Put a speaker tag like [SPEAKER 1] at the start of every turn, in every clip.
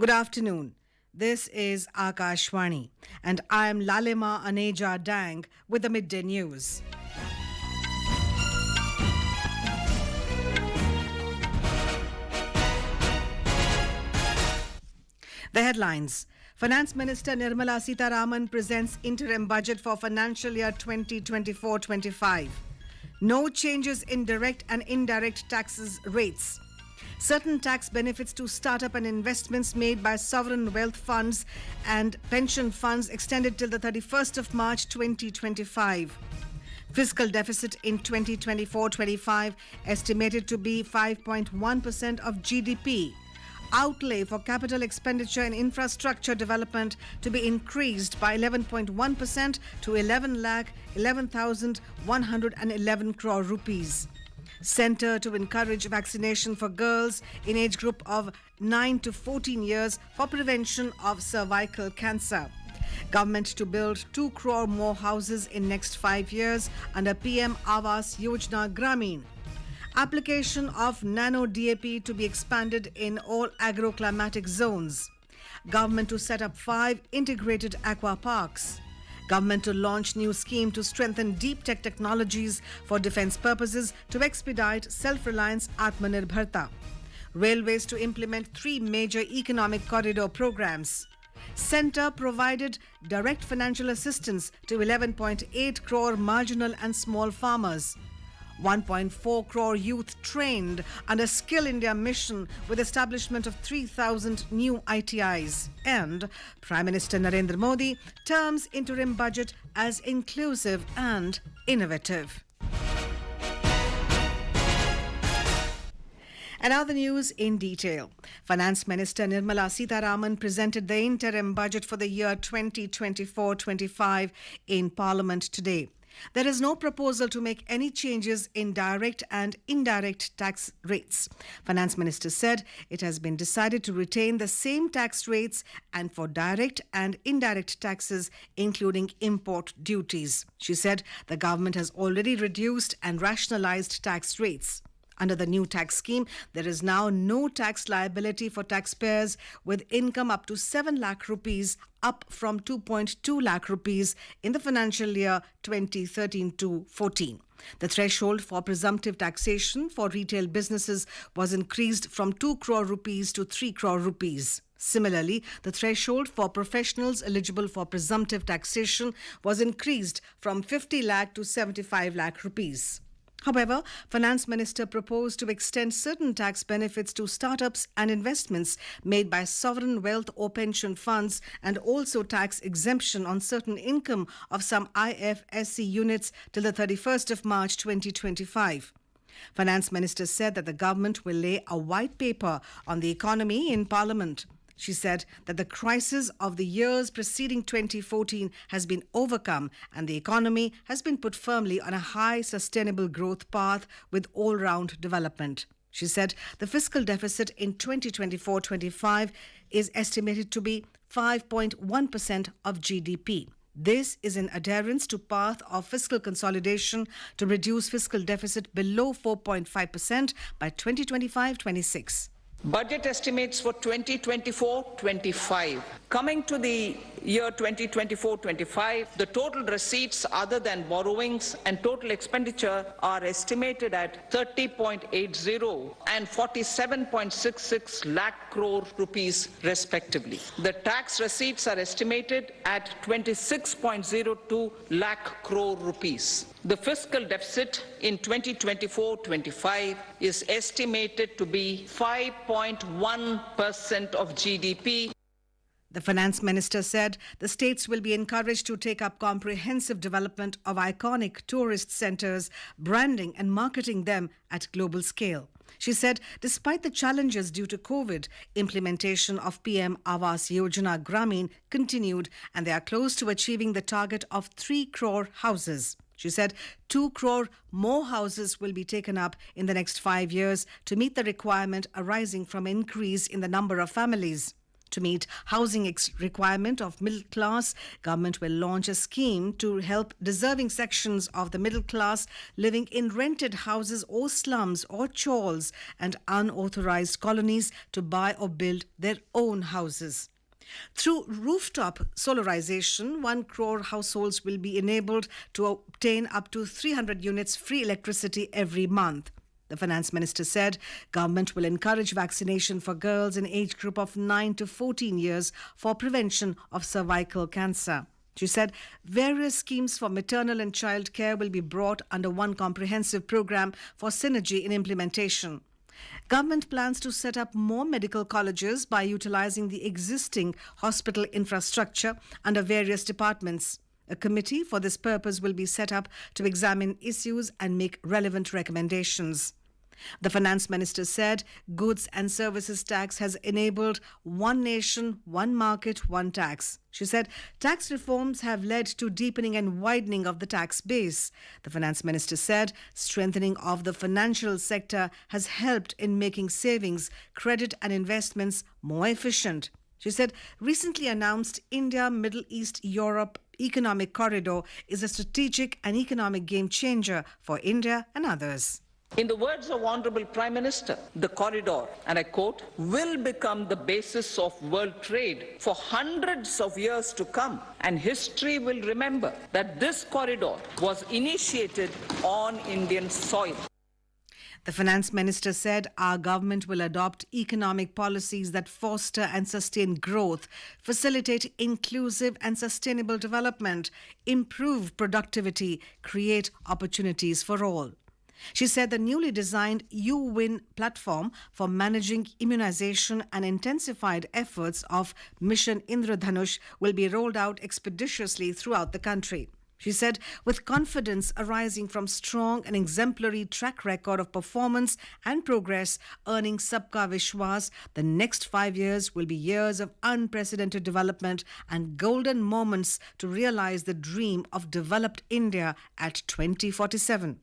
[SPEAKER 1] Good afternoon. This is Akashvani, and I am Lalema Aneja Dang with the midday news. The headlines. Finance Minister Nirmala Sitharaman presents interim budget for financial year 2024-25. No changes in direct and indirect taxes rates. Certain tax benefits to startup and investments made by sovereign wealth funds and pension funds extended till the 31st of March 2025. Fiscal deficit in 2024-25 estimated to be 5.1% of GDP. Outlay for capital expenditure and infrastructure development to be increased by 11.1% to 11,11,111 crore rupees. Centre to encourage vaccination for girls in age group of 9 to 14 years for prevention of cervical cancer. Government to build 2 crore more houses in next 5 years under PM Awas Yojana Grameen. Application of Nano-DAP to be expanded in all Agro-Climatic zones. Government to set up 5 integrated aquaparks. Government to launch new scheme to strengthen deep tech technologies for defence purposes to expedite self-reliance atmanirbharta. Railways to implement 3 major economic corridor programs. Centre provided direct financial assistance to 11.8 crore marginal and small farmers. 1.4 crore youth trained under Skill India mission with establishment of 3,000 new ITIs. And Prime Minister Narendra Modi terms interim budget as inclusive and innovative. And now the news in detail. Finance Minister Nirmala Sitharaman presented the interim budget for the year 2024-25 in Parliament today. There is no proposal to make any changes in direct and indirect tax rates. Finance Minister said it has been decided to retain the same tax rates and for direct and indirect taxes, including import duties. She said the government has already reduced and rationalized tax rates. Under the new tax scheme, there is now no tax liability for taxpayers with income up to 7 lakh rupees, up from 2.2 lakh rupees in the financial year 2013-14. The threshold for presumptive taxation for retail businesses was increased from 2 crore rupees to 3 crore rupees. Similarly, the threshold for professionals eligible for presumptive taxation was increased from 50 lakh to 75 lakh rupees. However, Finance Minister proposed to extend certain tax benefits to startups and investments made by sovereign wealth or pension funds and also tax exemption on certain income of some IFSC units till the 31st of March 2025. Finance Minister said that the government will lay a white paper on the economy in Parliament. She said that the crisis of the years preceding 2014 has been overcome and the economy has been put firmly on a high sustainable growth path with all-round development. She said the fiscal deficit in 2024-25 is estimated to be 5.1% of GDP. This is in adherence to path of fiscal consolidation to reduce fiscal deficit below 4.5% by 2025-26.
[SPEAKER 2] Budget estimates for 2024-25. Coming to the year 2024-25, the total receipts other than borrowings and total expenditure are estimated at 30.80 and 47.66 lakh crore rupees respectively. The tax receipts are estimated at 26.02 lakh crore rupees. The fiscal deficit in 2024-25 is estimated to be 5.1% of GDP.
[SPEAKER 1] The Finance Minister said the states will be encouraged to take up comprehensive development of iconic tourist centres, branding and marketing them at global scale. She said despite the challenges due to COVID, implementation of PM Awas Yojana Grameen continued and they are close to achieving the target of 3 crore houses. She said 2 crore more houses will be taken up in the next 5 years to meet the requirement arising from increase in the number of families. To meet housing requirement of middle class, government will launch a scheme to help deserving sections of the middle class living in rented houses or slums or chawls and unauthorized colonies to buy or build their own houses. Through rooftop solarization, 1 crore households will be enabled to obtain up to 300 units free electricity every month. The finance minister said government will encourage vaccination for girls in age group of 9 to 14 years for prevention of cervical cancer. She said various schemes for maternal and child care will be brought under one comprehensive program for synergy in implementation. Government plans to set up more medical colleges by utilizing the existing hospital infrastructure under various departments. A committee for this purpose will be set up to examine issues and make relevant recommendations. The finance minister said goods and services tax has enabled one nation, one market, one tax. She said tax reforms have led to deepening and widening of the tax base. The finance minister said strengthening of the financial sector has helped in making savings, credit and investments more efficient. She said recently announced India, Middle East, Europe economic corridor is a strategic and economic game changer for India and others.
[SPEAKER 2] In the words of Honorable Prime Minister, the corridor, and I quote, will become the basis of world trade for hundreds of years to come. And history will remember that this corridor was initiated on Indian soil.
[SPEAKER 1] The finance minister said our government will adopt economic policies that foster and sustain growth, facilitate inclusive and sustainable development, improve productivity, create opportunities for all. She said the newly designed U-Win platform for managing immunization and intensified efforts of Mission Indradhanush will be rolled out expeditiously throughout the country. She said, with confidence arising from strong and exemplary track record of performance and progress earning Sabka Vishwas, the next 5 years will be years of unprecedented development and golden moments to realize the dream of developed India at 2047.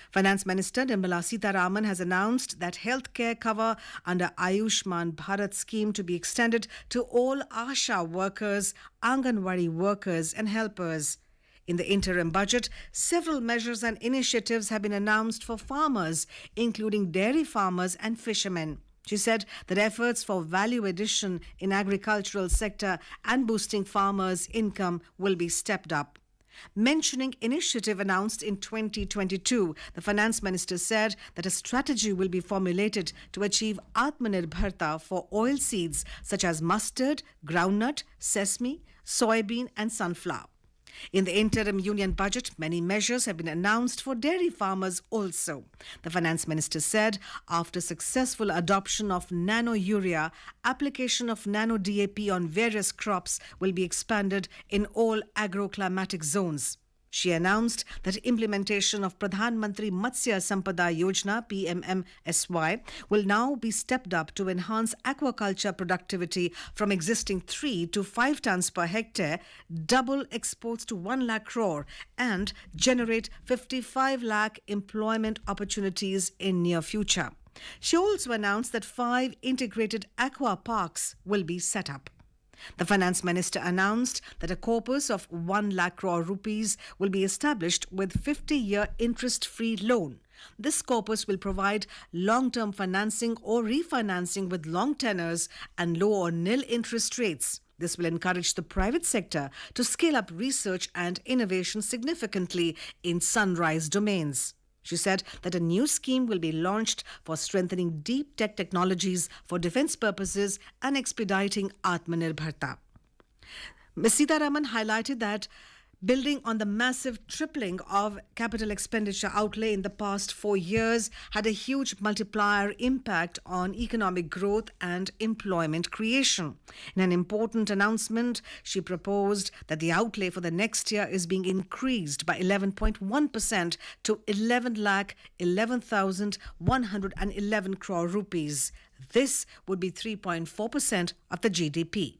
[SPEAKER 1] Finance Minister Nirmala Sitharaman has announced that healthcare cover under Ayushman Bharat scheme to be extended to all ASHA workers, Anganwadi workers and helpers. In the interim budget, several measures and initiatives have been announced for farmers, including dairy farmers and fishermen. She said that efforts for value addition in agricultural sector and boosting farmers' income will be stepped up. Mentioning initiative announced in 2022, the finance minister said that a strategy will be formulated to achieve atmanirbharta for oil seeds such as mustard, groundnut, sesame, soybean and sunflower. In the interim union budget, many measures have been announced for dairy farmers also. The finance minister said after successful adoption of nano-urea, application of Nano-DAP on various crops will be expanded in all agro-climatic zones. She announced that implementation of Pradhan Mantri Matsya Sampada Yojana PM Awas will now be stepped up to enhance aquaculture productivity from existing 3 to 5 tons per hectare, double exports to 1 lakh crore and generate 55 lakh employment opportunities in near future. She also announced that 5 integrated aquaparks will be set up. The finance minister announced that a corpus of 1 lakh crore rupees will be established with 50-year interest-free loan. This corpus will provide long-term financing or refinancing with long tenors and low or nil interest rates. This will encourage the private sector to scale up research and innovation significantly in sunrise domains. She said that a new scheme will be launched for strengthening deep tech technologies for defense purposes and expediting atmanirbharta. Ms. Sitharaman highlighted that building on the massive tripling of capital expenditure outlay in the past 4 years had a huge multiplier impact on economic growth and employment creation. In an important announcement, she proposed that the outlay for the next year is being increased by 11.1% to 11,11,111 crore rupees. This would be 3.4% of the GDP.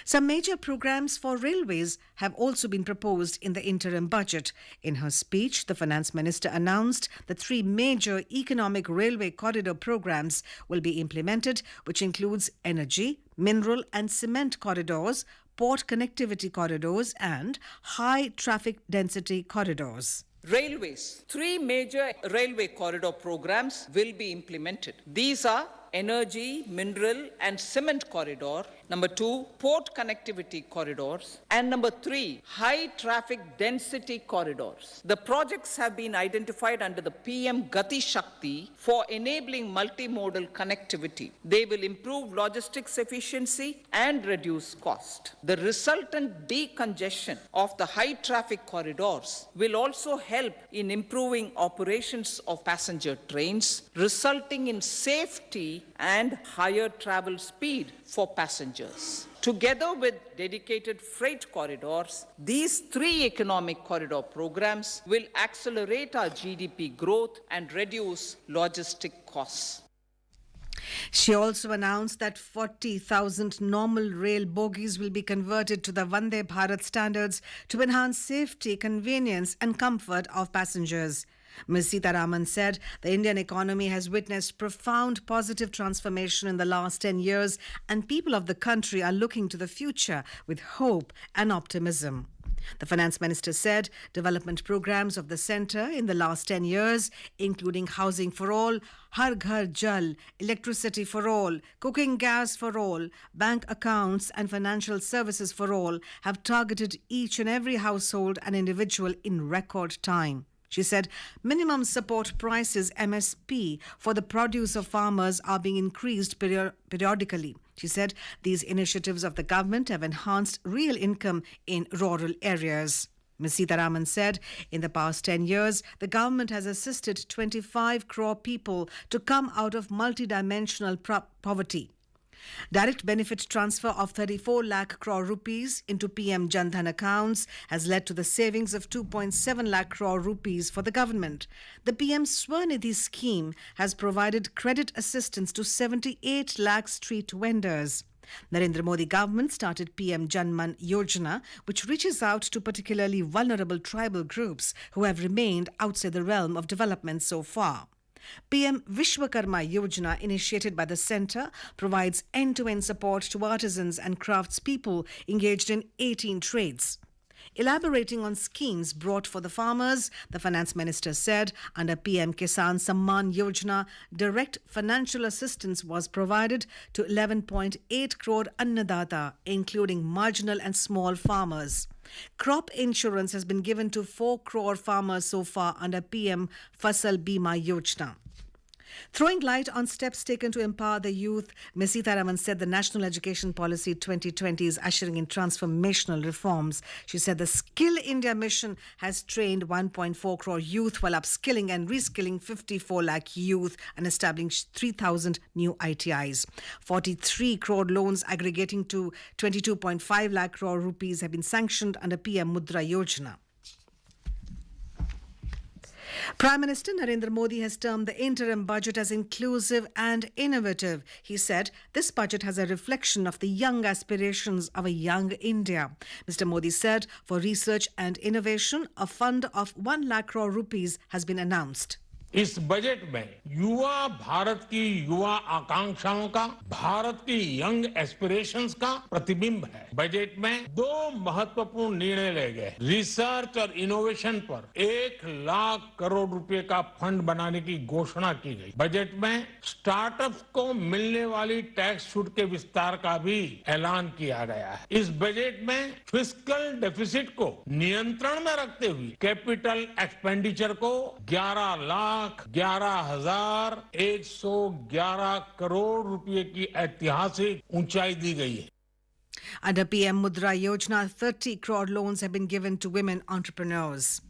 [SPEAKER 1] Some major programs for railways have also been proposed in the interim budget. In her speech, the Finance Minister announced that 3 major economic railway corridor programs will be implemented, which includes energy, mineral and cement corridors, port connectivity corridors and high traffic density corridors.
[SPEAKER 2] Railways. 3 major railway corridor programs will be implemented. These are energy, mineral and cement corridor. Number 2, port connectivity corridors. And number 3, high traffic density corridors. The projects have been identified under the PM Gati Shakti for enabling multimodal connectivity. They will improve logistics efficiency and reduce cost. The resultant decongestion of the high traffic corridors will also help in improving operations of passenger trains, resulting in safety and higher travel speed for passengers. Together with dedicated freight corridors, these 3 economic corridor programs will accelerate our GDP growth and reduce logistic costs.
[SPEAKER 1] She also announced that 40,000 normal rail bogies will be converted to the Vande Bharat standards to enhance safety, convenience and comfort of passengers. Ms. Sitharaman said the Indian economy has witnessed profound positive transformation in the last 10 years and people of the country are looking to the future with hope and optimism. The Finance Minister said development programs of the centre in the last 10 years, including housing for all, Har Ghar Jal, electricity for all, cooking gas for all, bank accounts and financial services for all, have targeted each and every household and individual in record time. She said minimum support prices MSP for the produce of farmers are being increased periodically. She said these initiatives of the government have enhanced real income in rural areas. Ms. Sitharaman said in the past 10 years, the government has assisted 25 crore people to come out of multidimensional poverty. Direct benefit transfer of 34 lakh crore rupees into PM Jan Dhan accounts has led to the savings of 2.7 lakh crore rupees for the government. The PM Swanidhi scheme has provided credit assistance to 78 lakh street vendors. Narendra Modi government started PM Jan Yojana, which reaches out to particularly vulnerable tribal groups who have remained outside the realm of development so far. PM Vishwakarma Yojana, initiated by the centre, provides end-to-end support to artisans and craftspeople engaged in 18 trades. Elaborating on schemes brought for the farmers, the Finance Minister said under PM Kisan Samman Yojana, direct financial assistance was provided to 11.8 crore Annadata, including marginal and small farmers. Crop insurance has been given to 4 crore farmers so far under PM Fasal Bima Yojana. Throwing light on steps taken to empower the youth, Ms. Sitharaman said the National Education Policy 2020 is ushering in transformational reforms. She said the Skill India mission has trained 1.4 crore youth while upskilling and reskilling 54 lakh youth and establishing 3,000 new ITIs. 43 crore loans aggregating to 22.5 lakh crore rupees have been sanctioned under PM Mudra Yojana. Prime Minister Narendra Modi has termed the interim budget as inclusive and innovative. He said this budget has a reflection of the young aspirations of a young India. Mr. Modi said for research and innovation, a fund of 1 lakh crore rupees has been announced.
[SPEAKER 3] इस budget में युवा भारत की युवा आकांक्षाओं का, भारत की young aspirations का प्रतिबिंब है। बजट में 2 महत्वपूर्ण निर्णय लिए गए। रिसर्च और इनोवेशन पर 1 लाख करोड़ रुपए का फंड बनाने की घोषणा की गई। बजट में स्टार्टअप्स को मिलने वाली टैक्स छूट के विस्तार का भी ऐलान किया गया है। इस बजट में फिस्कल डेफिसिट को नियंत्रण में रखते हुए कैपिटल एक्सपेंडिचर को 11,11,111 करोड़ रुपए की ऐतिहासिक ऊंचाई दी गई है।
[SPEAKER 1] Under PM Mudra Yojana, 30 crore loans have been given to women entrepreneurs.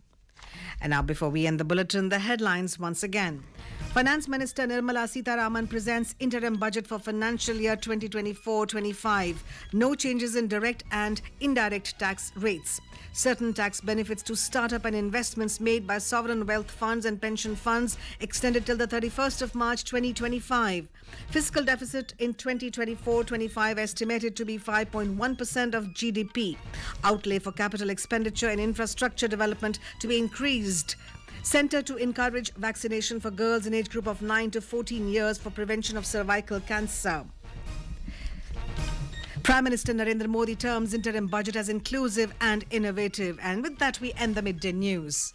[SPEAKER 1] And now, before we end the bulletin, the headlines once again. Finance Minister Nirmala Sitharaman presents interim budget for financial year 2024-25. No changes in direct and indirect tax rates. Certain tax benefits to startup and investments made by sovereign wealth funds and pension funds extended till the 31st of March 2025. Fiscal deficit in 2024-25 estimated to be 5.1% of GDP. Outlay for capital expenditure and infrastructure development to be increased. Centre to encourage vaccination for girls in age group of 9 to 14 years for prevention of cervical cancer. Prime Minister Narendra Modi terms interim budget as inclusive and innovative. And with that, we end the midday news.